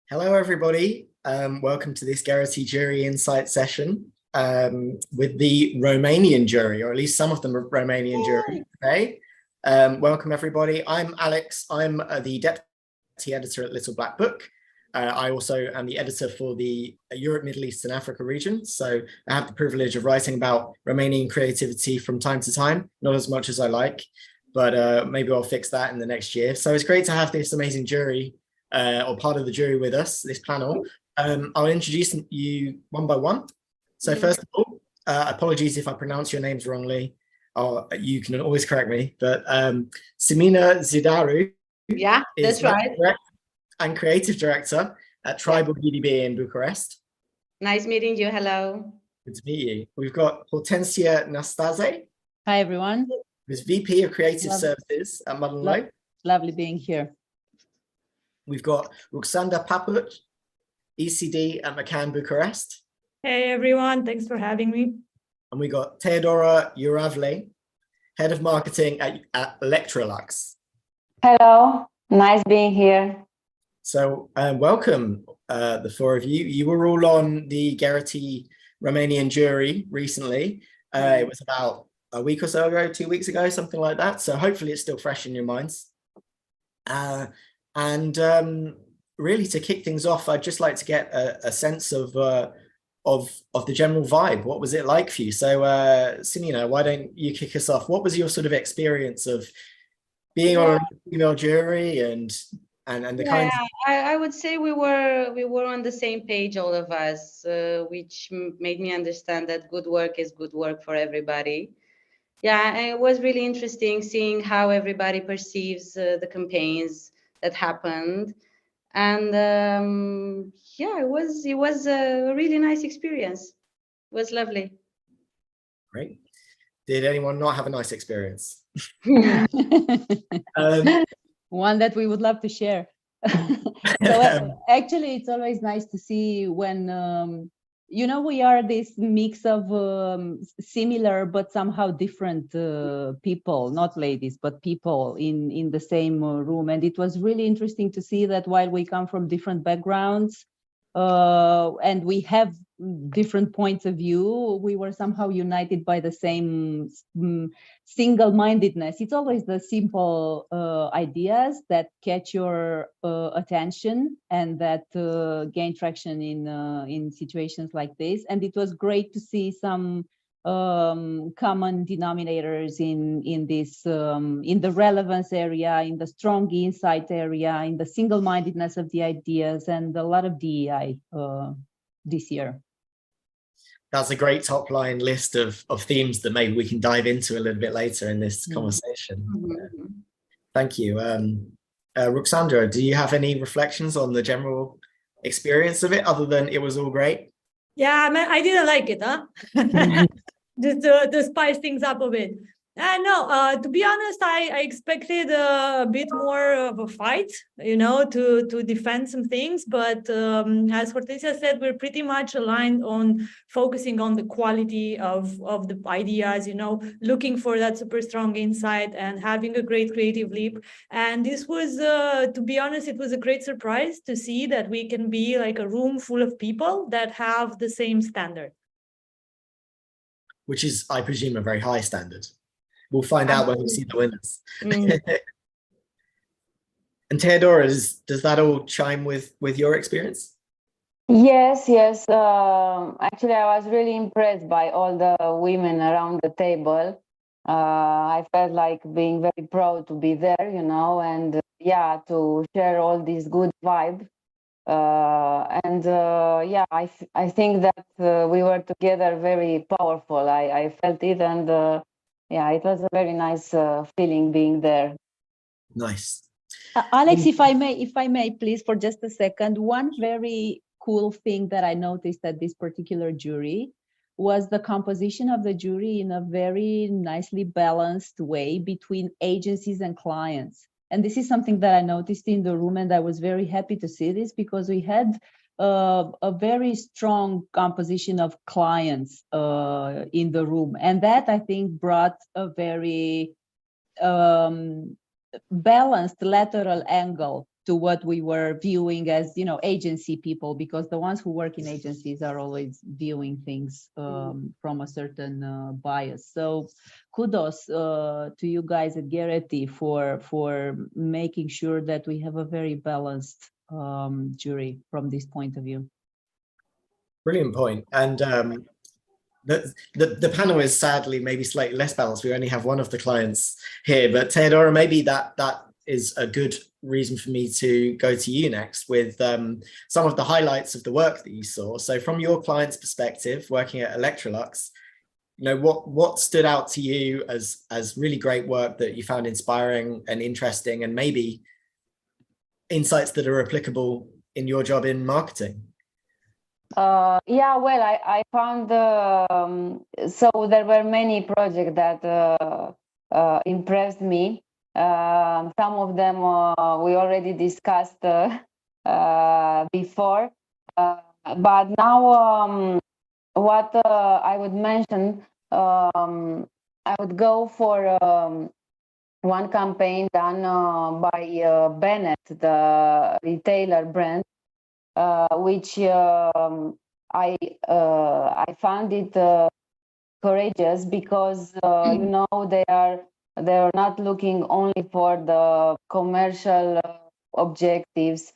Hello, everybody. Welcome to this Gerety Jury Insight session with the Romanian jury, or at least some of the Romanian jury today. Welcome, everybody. I'm Alex. I'm the Deputy Editor at Little Black Book. I also am the editor for the Europe, Middle East and Africa region. So I have the privilege of writing about Romanian creativity from time to time, not as much as I like, but maybe I'll fix that in the next year. So it's great to have this amazing jury or part of the jury with us, this panel. I'll introduce you one by one. So first of all, apologies if I pronounce your names wrongly. You can always correct me, but Simina Zidaru. Yeah, that's right. And Creative Director at Tribal BDB in Bucharest. Nice meeting you. Hello. Good to meet you. We've got Hortensia Nastase. Hi, everyone. Who's VP of Creative Services at Modern Life. Lovely being here. We've got Ruxanda Paput, ECD at McCann Bucharest. Hey, everyone. Thanks for having me. And we got Teodora Uravle, Head of Marketing at Electrolux. Hello. Nice being here. So welcome, the four of you. You were all on the Gerety Romanian jury recently. It was about a week or so ago, 2 weeks ago, something like that. So hopefully it's still fresh in your minds. Really, to kick things off, I'd just like to get a sense of the general vibe. What was it like for you? So, Simina, why don't you kick us off? What was your sort of experience of being on a female jury and the kind of... I would say we were on the same page, all of us, which made me understand that good work is good work for everybody. Yeah, it was really interesting seeing how everybody perceives the campaigns that happened, and yeah, it was a really nice experience. It was lovely. Great. Did anyone not have a nice experience? One that we would love to share. So actually, it's always nice to see when we are this mix of similar but somehow different people, not ladies, but people in the same room. And it was really interesting to see that while we come from different backgrounds and we have different points of view, we were somehow united by the same single-mindedness. It's always the simple ideas that catch your attention and that gain traction in situations like this. And it was great to see some common denominators in this, in the relevance area, in the strong insight area, in the single-mindedness of the ideas, and a lot of DEI this year. That's a great top line list of themes that maybe we can dive into a little bit later in this conversation. Thank you. Ruxandra, do you have any reflections on the general experience of it other than it was all great? Yeah, I didn't like it, huh? Just to spice things up a bit. No, to be honest, I expected a bit more of a fight, to defend some things. But as Hortensia said, we're pretty much aligned on focusing on the quality of the ideas, looking for that super strong insight and having a great creative leap. And this was, to be honest, it was a great surprise to see that we can be like a room full of people that have the same standard. Which is, I presume, a very high standard. We'll find out when we see the winners. And Teodora, does that all chime with your experience? Yes. Actually, I was really impressed by all the women around the table. I felt like being very proud to be there, and to share all this good vibe. I think that we were together very powerful. I felt it, and it was a very nice feeling being there. Nice. Alex, if I may, please, for just a second, one very cool thing that I noticed at this particular jury was the composition of the jury in a very nicely balanced way between agencies and clients. And this is something that I noticed in the room, and I was very happy to see this because we had a very strong composition of clients in the room. And that, I think, brought a very balanced lateral angle to what we were viewing as, you know, agency people, because the ones who work in agencies are always viewing things from a certain bias. So kudos to you guys at Gerety for making sure that we have a very balanced jury from this point of view. Brilliant point. And the panel is sadly maybe slightly less balanced. We only have one of the clients here, but Theodora, maybe that is a good reason for me to go to you next with some of the highlights of the work that you saw. So from your client's perspective, working at Electrolux, you know, what stood out to you as really great work that you found inspiring and interesting, and maybe insights that are applicable in your job in marketing? Yeah, well, I found so there were many projects that impressed me. Some of them we already discussed before, but now what I would mention, I would go for one campaign done by Bennett, the retailer brand, which I found it courageous because you know, they're not looking only for the commercial objectives.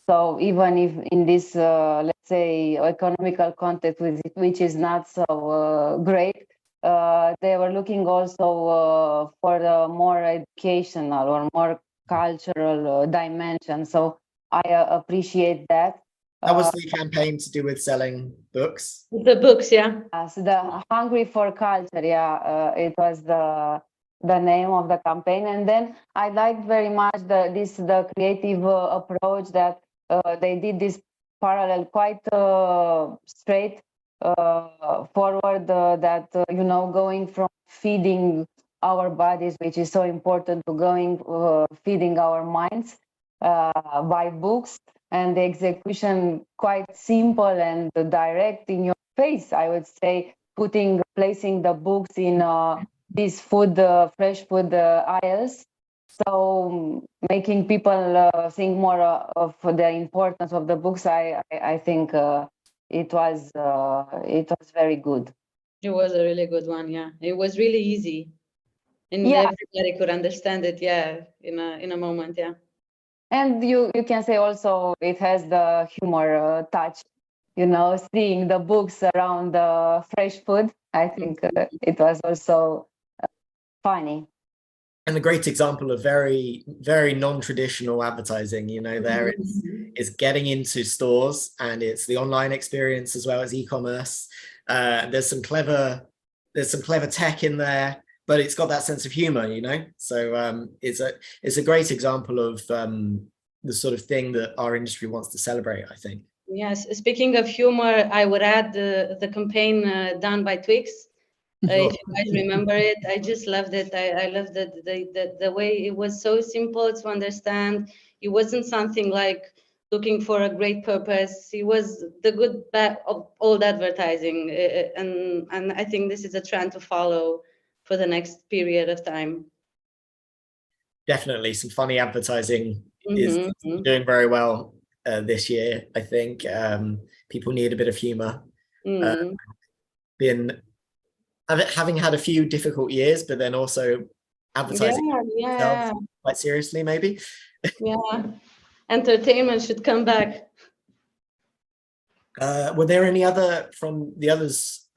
So even if in this let's say economical context, which is not so great, they were looking also for the more educational or more cultural dimension. So I appreciate that. That was the campaign to do with selling books. The books, yeah. So the Hungry for Culture, yeah, it was the name of the campaign. And then I liked very much the creative approach that they did this parallel, quite straight forward, that you know, going from feeding our bodies, which is so important, to going feeding our minds by books. And the execution quite simple and direct, in your face, I would say, placing the books in these fresh food aisles. So making people think more of the importance of the books. I think it was very good. It was a really good one, yeah. It was really easy, and Yeah. everybody could understand it, yeah, in a moment, yeah. And you can say also it has the humor touch, you know, seeing the books around the fresh food. I think it was also funny. And a great example of very, very non-traditional advertising, you know, there is getting into stores, and it's the online experience as well as e-commerce. There's some clever tech in there, but it's got that sense of humor, you know. So it's a great example of the sort of thing that our industry wants to celebrate, I think. Yes, speaking of humor, I would add the campaign done by Twix. If you guys remember it, I just loved it. I loved the way it was so simple to understand. It wasn't something like looking for a great purpose. It was the good bad of old advertising, and I think this is a trend to follow for the next period of time. Definitely, some funny advertising is doing very well this year. I think people need a bit of humor. Having had a few difficult years, but then also advertising quite seriously, maybe. Yeah, entertainment should come back. Were there any other from the others?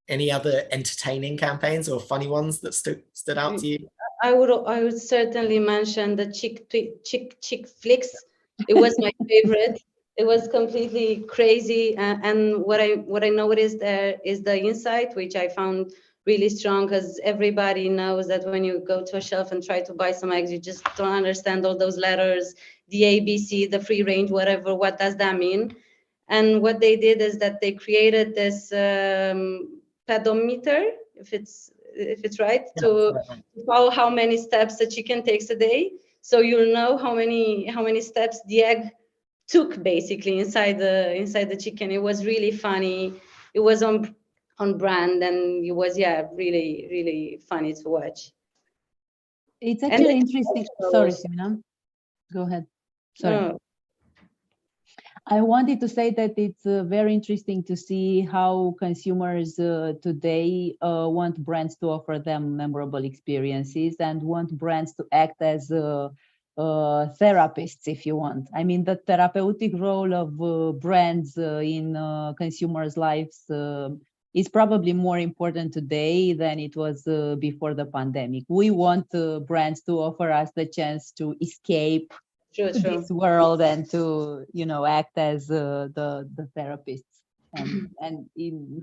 Any other entertaining campaigns or funny ones that stood out to you? I would certainly mention the chick flicks. It was my favorite. It was completely crazy, and what I noticed there is the insight, which I found really strong, because everybody knows that when you go to a shelf and try to buy some eggs, you just don't understand all those letters, the ABC, the free range, whatever. What does that mean? And what they did is that they created this pedometer, if it's right, to follow how many steps the chicken takes a day, so you'll know how many steps the egg took, basically, inside the chicken. It was really funny. It was on brand, and it was really, really funny to watch. It's actually interesting. Sorry, Simona. Go ahead. Sorry. Oh, I wanted to say that it's very interesting to see how consumers today want brands to offer them memorable experiences and want brands to act as therapists, if you want. I mean, the therapeutic role of brands in consumers' lives is probably more important today than it was before the pandemic. We want brands to offer us the chance to escape true, to true. this world and to act as the therapists and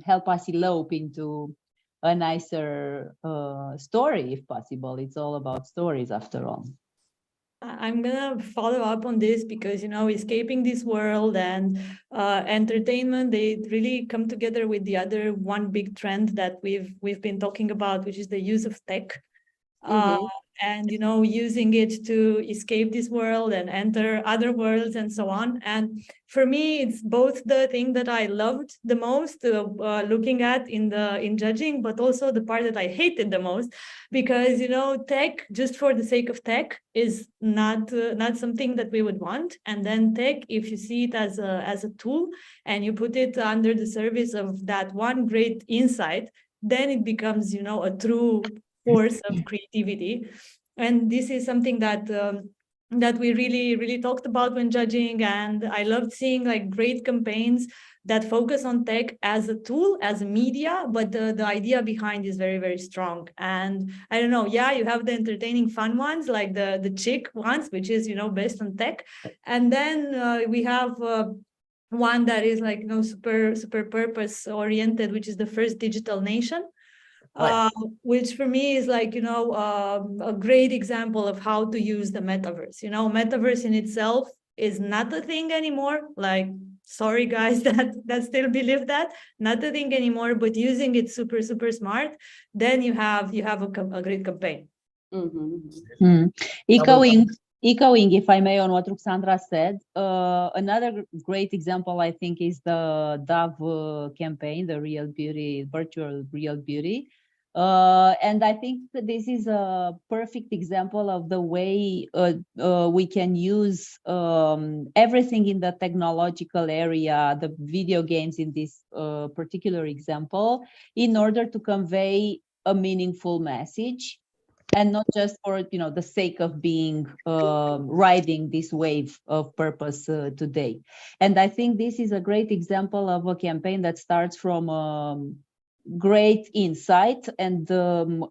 help us elope into a nicer story if possible. It's all about stories after all. I'm gonna follow up on this because escaping this world and entertainment, they really come together with the other one big trend that we've been talking about, which is the use of tech. And using it to escape this world and enter other worlds and so on. And for me, it's both the thing that I loved the most looking at in judging, but also the part that I hated the most, because tech just for the sake of tech is not something that we would want. And then tech, if you see it as a tool and you put it under the service of that one great insight, then it becomes a true force of creativity. And this is something that that we really talked about when judging, and I loved seeing like great campaigns that focus on tech as a tool, as a media, but the idea behind is very strong. And I don't know, yeah, you have the entertaining fun ones like the chick ones, which is based on tech, and then we have one that is like super purpose oriented, which is the first digital nation. Which for me is like a great example of how to use the metaverse. Metaverse in itself is not a thing anymore. Like, sorry guys that still believe that, not a thing anymore. But using it super smart, then you have a great campaign. Echoing, if I may, on what Ruxandra said, another great example I think is the Dove campaign, the Real Beauty, virtual Real Beauty. And I think that this is a perfect example of the way we can use everything in the technological area, the video games in this particular example, in order to convey a meaningful message, and not just for the sake of being riding this wave of purpose today. And I think this is a great example of a campaign that starts from great insight, and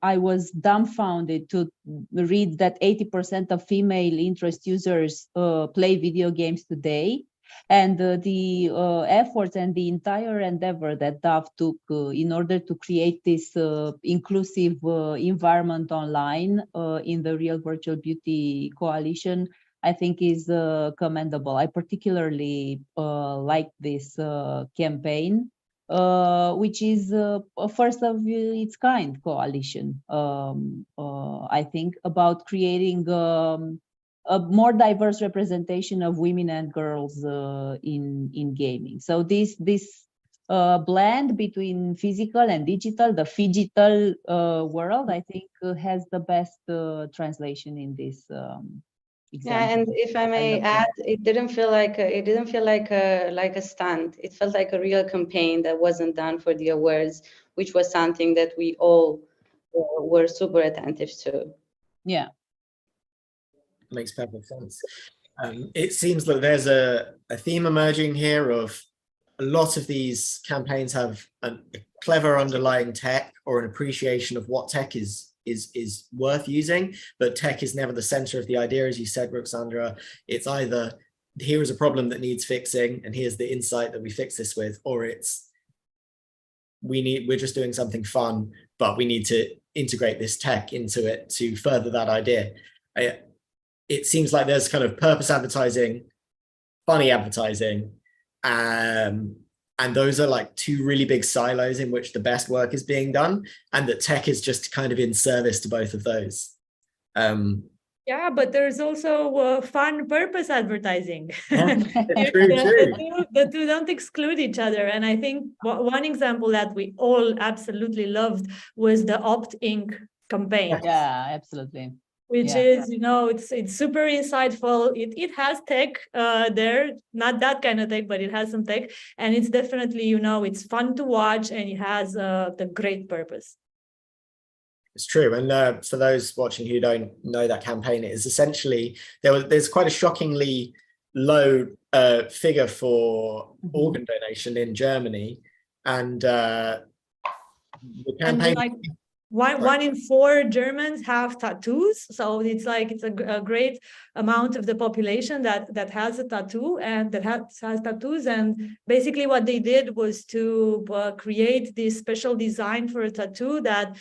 I was dumbfounded to read that 80% of female interest users play video games today, and the efforts and the entire endeavor that Dove took in order to create this inclusive environment online in the Real Virtual Beauty Coalition, I think is commendable. I particularly like this campaign, which is a first of its kind coalition, I think, about creating a more diverse representation of women and girls in gaming. So this blend between physical and digital, the phygital world, I think has the best translation in this example. Yeah, and if I may add, it didn't feel like a stunt. It felt like a real campaign that wasn't done for the awards, which was something that we all were super attentive to. Yeah, makes perfect sense. It seems that there's a theme emerging here of a lot of these campaigns have a clever underlying tech or an appreciation of what tech is worth using, but tech is never the center of the idea, as you said, Ruxandra. It's either here is a problem that needs fixing and here's the insight that we fix this with, or it's we're just doing something fun, but we need to integrate this tech into it to further that idea. It seems like there's kind of purpose advertising, funny advertising, and those are like two really big silos in which the best work is being done, and that tech is just kind of in service to both of those. Yeah, but there's also fun purpose advertising. True. The two don't exclude each other. And I think one example that we all absolutely loved was the Opt Inc. campaign. yeah, absolutely. which is, it's super insightful. It has tech there, not that kind of tech, but it has some tech. And it's definitely, it's fun to watch, and it has the great purpose. It's true. And for those watching who don't know that campaign, it is essentially, there's quite a shockingly low figure for organ donation in Germany. And the campaign... One in 4 Germans have tattoos, so it's a great amount of the population that has a tattoo and that has tattoos. And basically, what they did was to create this special design for a tattoo that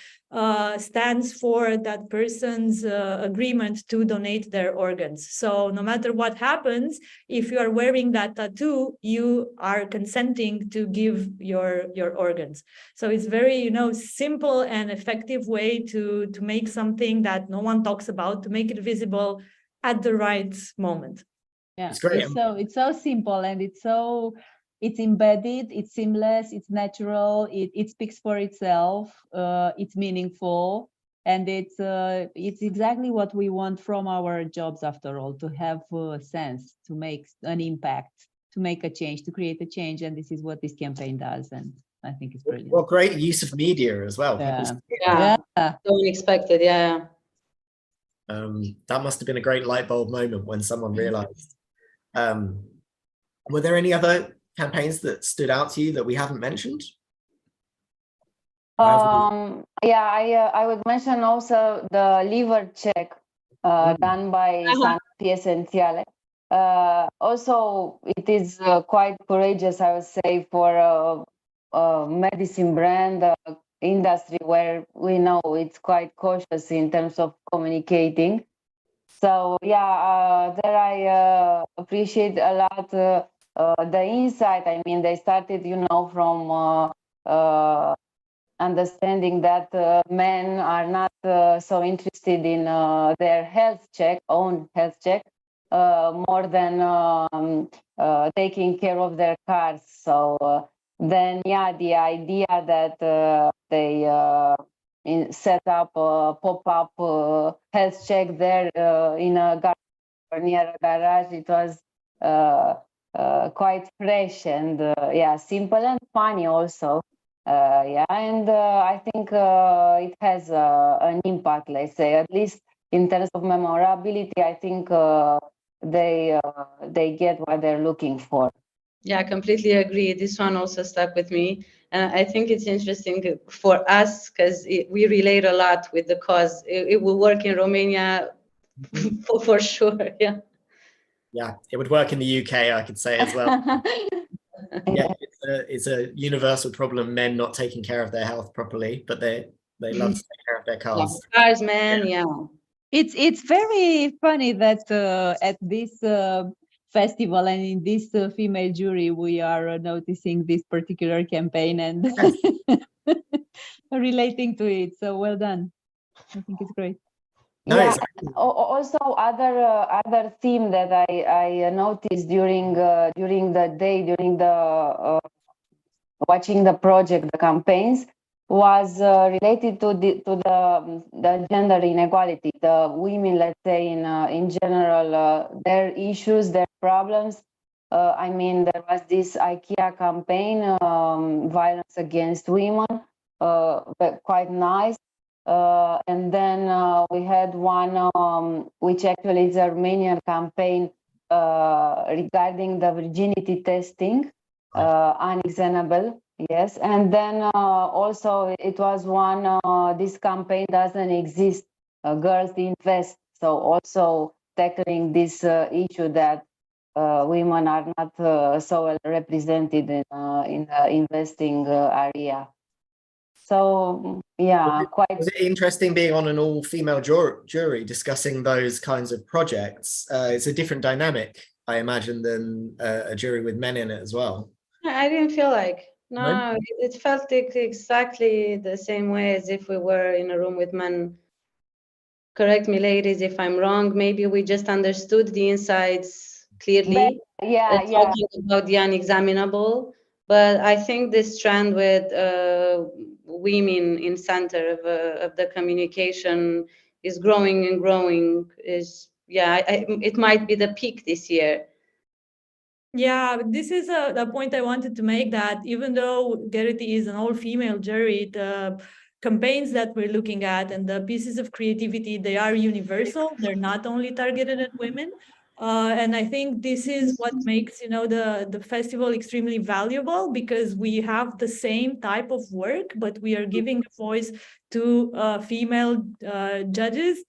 stands for that person's agreement to donate their organs. So no matter what happens, if you are wearing that tattoo, you are consenting to give your organs. So it's very, simple and effective way to make something that no one talks about, to make it visible at the right moment. Yeah, it's great. It's so simple, and it's embedded, it's seamless, it's natural, it speaks for itself, it's meaningful, and it's exactly what we want from our jobs, after all, to have a sense, to make an impact, to make a change, to create a change. And this is what this campaign does, and I think it's brilliant. Well, great use of media as well. Yeah. So unexpected, yeah. That must have been a great light bulb moment when someone realized. Were there any other campaigns that stood out to you that we haven't mentioned? Yeah, I would mention also the liver check done by Sanapi Esențiale. Also, it is quite courageous, I would say, for a medicine brand industry where we know it's quite cautious in terms of communicating. So yeah, there I appreciate a lot the insight. I mean, they started, from understanding that men are not so interested in their own health check, more than taking care of their cars. So then, yeah, the idea that they set up a pop-up health check there in a garage or near a garage, it was quite fresh and simple and funny also. And I think it has an impact, let's say, at least in terms of memorability. I think they get what they're looking for. Yeah, I completely agree. This one also stuck with me. And I think it's interesting for us because we relate a lot with the cause. It will work in Romania for sure. Yeah. Yeah, it would work in the UK, I could say as well. Yeah, it's a universal problem, men not taking care of their health properly, but they love to take care of their cars. Yeah, cars, man, yeah. It's very funny that at this festival and in this female jury, we are noticing this particular campaign and relating to it. So well done. I think it's great. Yeah. Also, other theme that I noticed during the day, during the watching the project, the campaigns, was related to the gender inequality. The women, let's say, in general, their issues, their problems. I mean, there was this IKEA campaign, violence against women, quite nice. And then we had one, which actually is a Romanian campaign regarding the virginity testing, unexaminable. Yes, and then also it was one, this campaign doesn't exist, Girls Invest. So also tackling this issue that women are not so well represented in the investing area. So yeah, was it interesting being on an all-female jury discussing those kinds of projects? It's a different dynamic, I imagine, than a jury with men in it as well. I didn't feel like. No, it felt exactly the same way as if we were in a room with men. Correct me, ladies, if I'm wrong. Maybe we just understood the insights clearly. Talking about the unexaminable. But I think this trend with women in center of the communication is growing and growing. Is it might be the peak this year. Yeah, this is the point I wanted to make, that even though Gerety is an all-female jury, the campaigns that we're looking at and the pieces of creativity, they are universal. They're not only targeted at women. And I think this is what makes, the festival extremely valuable, because we have the same type of work, but we are giving a voice to female judges,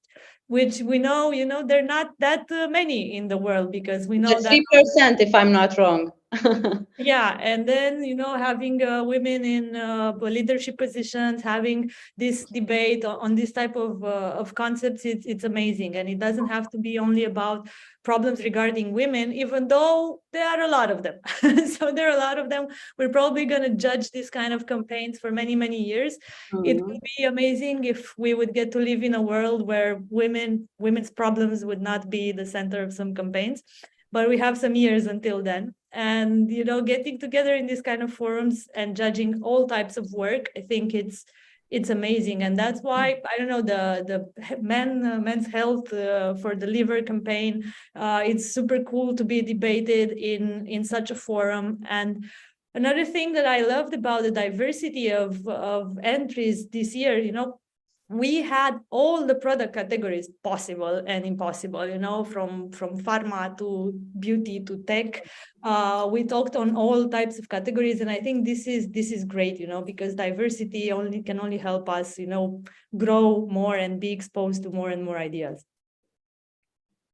which we know, they're not that many in the world, because we know that 3%, if I'm not wrong. yeah, and then having women in leadership positions, having this debate on this type of concepts, it's amazing, and it doesn't have to be only about problems regarding women, even though there are a lot of them. So there are a lot of them. We're probably going to judge this kind of campaigns for many years. It would be amazing if we would get to live in a world where women's problems would not be the center of some campaigns. But we have some years until then. And, getting together in these kind of forums and judging all types of work, I think it's amazing. And that's why, I don't know, the men's health for the liver campaign, it's super cool to be debated in such a forum. And another thing that I loved about the diversity of entries this year, we had all the product categories possible and impossible, from pharma to beauty to tech. We talked on all types of categories, and I think this is great, because diversity can only help us, grow more and be exposed to more and more ideas.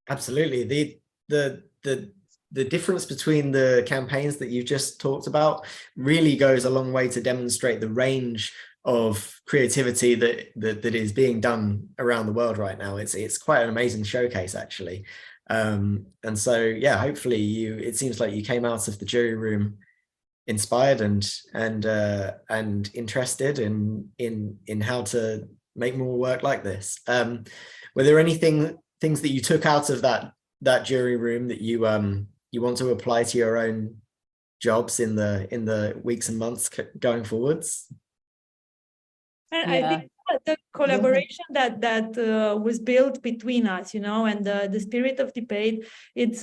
Absolutely. The difference between the campaigns that you've just talked about really goes a long way to demonstrate the range of creativity that is being done around the world right now. It's quite an amazing showcase, actually. And so, yeah, hopefully it seems like you came out of the jury room inspired and interested in how to make more work like this. Were there things that you took out of that jury room that you want to apply to your own jobs in the weeks and months going forwards? And I think the collaboration that was built between us, and the spirit of debate, it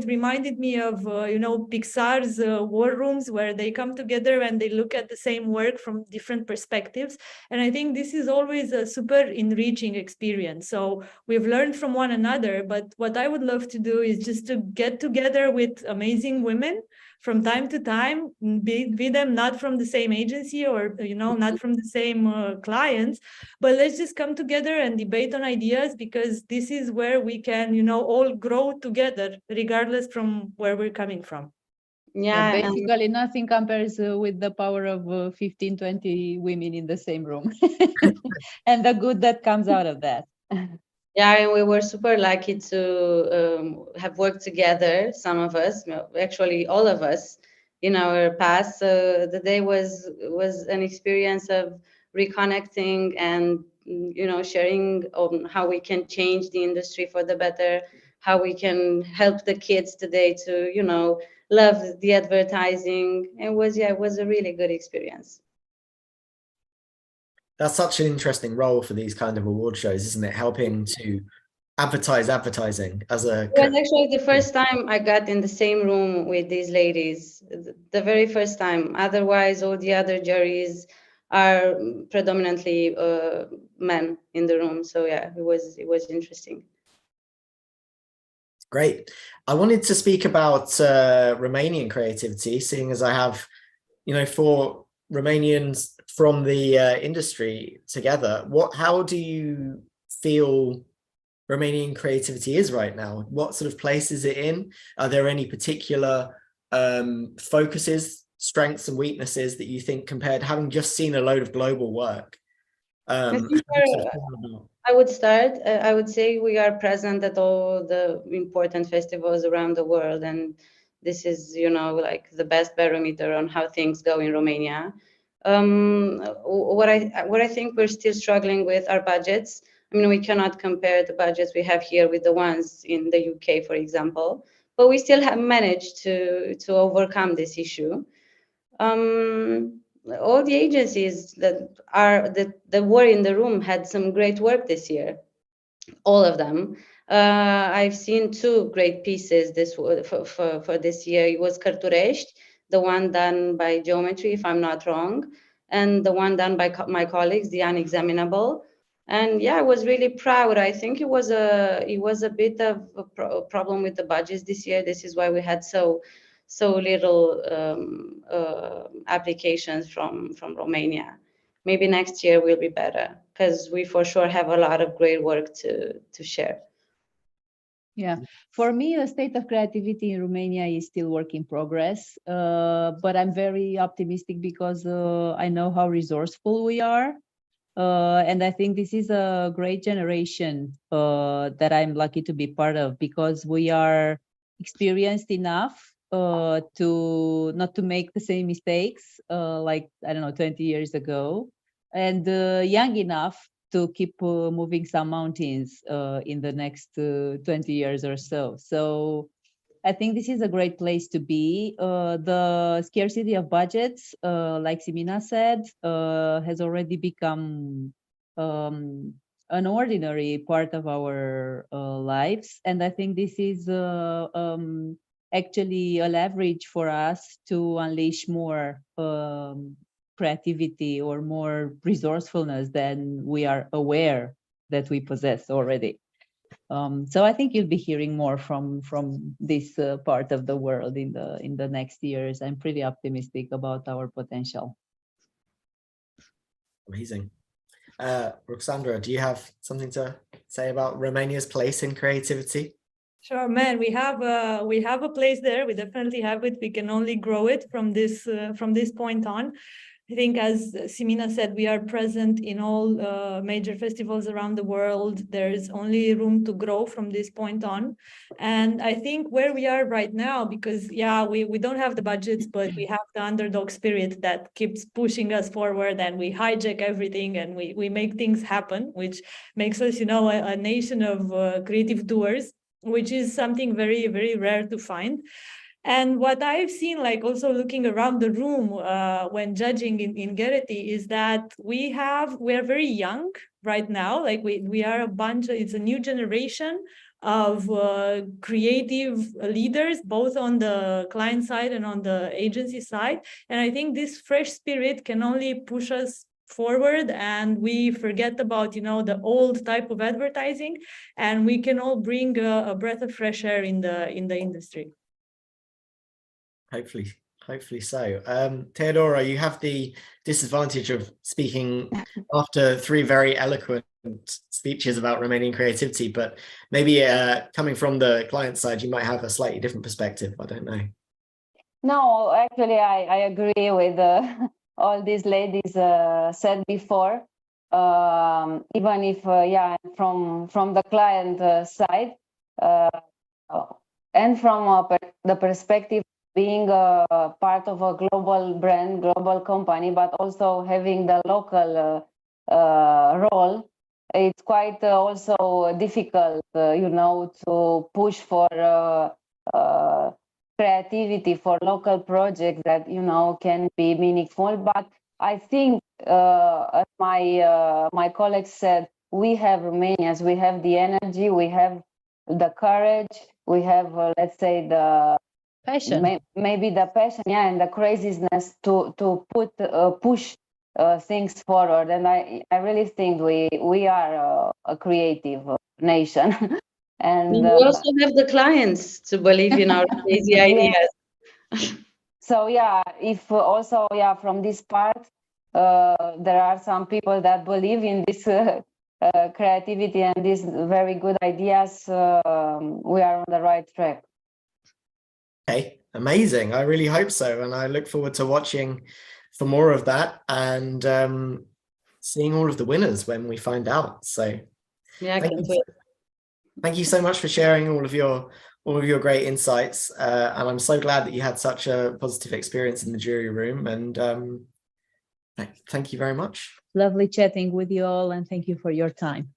reminded me of, Pixar's war rooms, where they come together and they look at the same work from different perspectives. And I think this is always a super enriching experience. So we've learned from one another, but what I would love to do is just to get together with amazing women from time to time, be them not from the same agency or, not from the same clients, but let's just come together and debate on ideas, because this is where we can, all grow together, regardless from where we're coming from. Yeah, basically nothing compares with the power of 15, 20 women in the same room and the good that comes out of that. Yeah, and we were super lucky to have worked together, some of us, actually all of us, in our past. So the day was an experience of reconnecting and, sharing on how we can change the industry for the better, how we can help the kids today to, love the advertising. It was a really good experience. That's such an interesting role for these kind of award shows, isn't it? Helping to advertising as a... It was actually the first time I got in the same room with these ladies, the very first time. Otherwise, all the other juries are predominantly men in the room. So yeah, it was interesting. Great. I wanted to speak about Romanian creativity, seeing as I have, 4 Romanians from the industry together. How do you feel Romanian creativity is right now? What sort of place is it in? Are there any particular focuses, strengths and weaknesses that you think, compared, having just seen a load of global work? I would start. I would say we are present at all the important festivals around the world, and this is, like the best barometer on how things go in Romania. What I think we're still struggling with are budgets. I mean, we cannot compare the budgets we have here with the ones in the UK, for example, but we still have managed to overcome this issue. All the agencies that were in the room had some great work this year. all of them. I've seen two great pieces for this year. It was Cărturești, the one done by Geometry, if I'm not wrong, and the one done by my colleagues, the Unexaminable. And yeah, I was really proud. I think it was a bit of a problem with the budgets this year. This is why we had so little applications from Romania. Maybe next year will be better, because we for sure have a lot of great work to share. Yeah, for me, the state of creativity in Romania is still work in progress, but I'm very optimistic because I know how resourceful we are. And I think this is a great generation that I'm lucky to be part of, because we are experienced enough to not to make the same mistakes like, I don't know, 20 years ago, and young enough to keep moving some mountains in the next 20 years or so. So I think this is a great place to be. The scarcity of budgets, like Simina said, has already become an ordinary part of our lives. And I think this is actually a leverage for us to unleash more creativity or more resourcefulness than we are aware that we possess already. So I think you'll be hearing more from this part of the world in the next years. I'm pretty optimistic about our potential. Amazing. Roxandra, do you have something to say about Romania's place in creativity? Sure, man. We have a place there. We definitely have it. We can only grow it from this point on. I think, as Simina said, we are present in all major festivals around the world. There is only room to grow from this point on. And I think where we are right now, because yeah, we don't have the budgets, but we have the underdog spirit that keeps pushing us forward, and we hijack everything and we make things happen, which makes us, a nation of creative doers, which is something very, very rare to find. And what I've seen, like also looking around the room when judging in Gerety, is that we are very young right now. Like we are it's a new generation of creative leaders, both on the client side and on the agency side. And I think this fresh spirit can only push us forward, and we forget about the old type of advertising, and we can all bring a breath of fresh air in the industry. Hopefully so. Theodora, you have the disadvantage of speaking after three very eloquent speeches about Romanian creativity, but maybe coming from the client side, you might have a slightly different perspective. I don't know. No, actually, I agree with all these ladies said before. Even if, from the client side, and from the perspective being a part of a global brand, global company, but also having the local role, it's quite also difficult, to push for creativity for local projects that, can be meaningful. But I think, as my colleagues said, we have Romanians, we have the energy, we have the courage, we have, let's say, the Passion. Maybe the passion, and the craziness to push things forward. And I really think we are a creative nation. And we also have the clients to believe in our crazy ideas. So if also from this part there are some people that believe in this creativity and these very good ideas, we are on the right track. Okay, amazing. I really hope so. And I look forward to watching for more of that and seeing all of the winners when we find out. So yeah, I can't wait. Thank you so much for sharing all of your great insights. And I'm so glad that you had such a positive experience in the jury room. And thank you very much. Lovely chatting with you all, and thank you for your time.